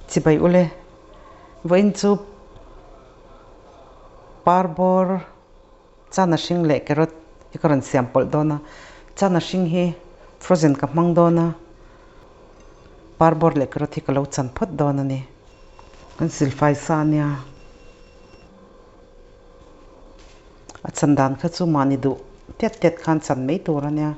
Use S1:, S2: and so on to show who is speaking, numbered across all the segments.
S1: chỉ bay ule với chú Parbawr chana sing le carrot hi karon sample dona chana sing hi frozen ka mang dona Parbawr le carrot hi kalo chan phot dona ni kan silfai sa nia a chandan kha chu mani du tet khan chan mei tur ania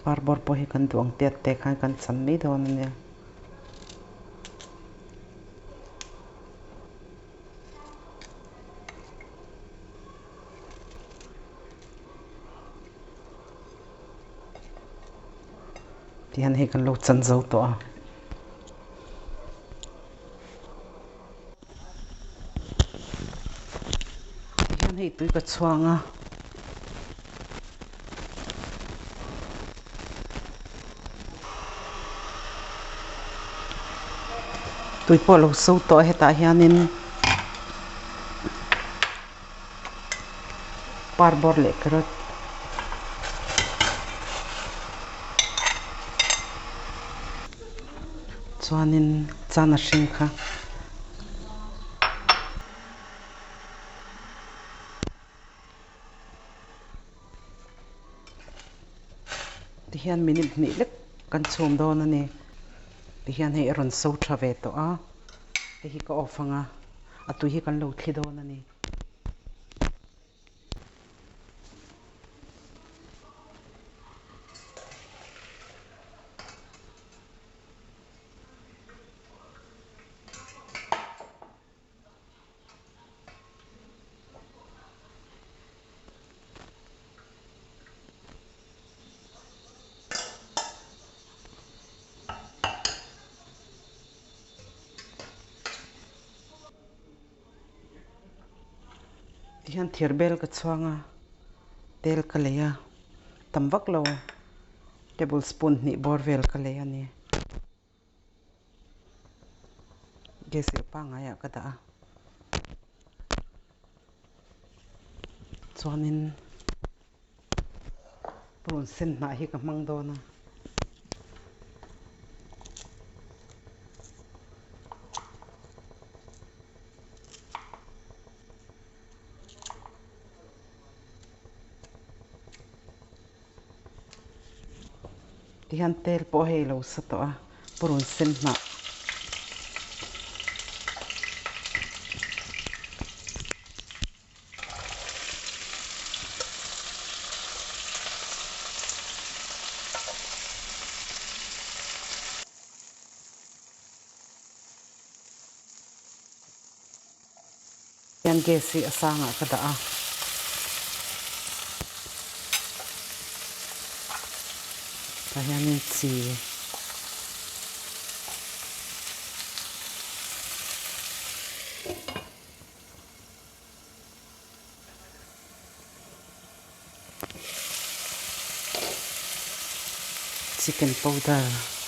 S1: Parbawr po hi kan duang tet khan kan chan mei dona nia tihan hi kan lo chan zo to a tihan hi tui ka chuanga tui po lo so to heta hianin Parbawr le carrot chuanin chana hring kha tihian minute ni lek kan chhum dawn ani tihian hei ron so tha ve to a hi ka off anga a tui hi kan lo thli dawn ani tihan thirbel ka chuanga tel ka leya tamwak lo tablespoon ni bor vel ka leya ni gas pa nga ya ka da chuanin pron sen na hi ka mang dona tihan tel po hei lo sa to a pron sen na yan gas hi asanga ka da a hianin chi chicken powder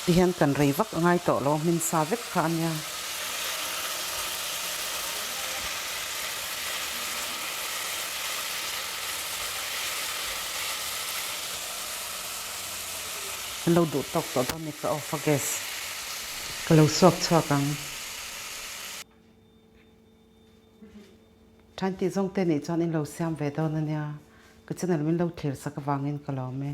S1: tihan kan rei vak ngai to lo min sa vek kha ania lo du tok to don ni ka off gas ka lo sok chwa kang than ti zong te ni chon in lo siam ve don ania ka channel min lo thlir sak wangin ka lo me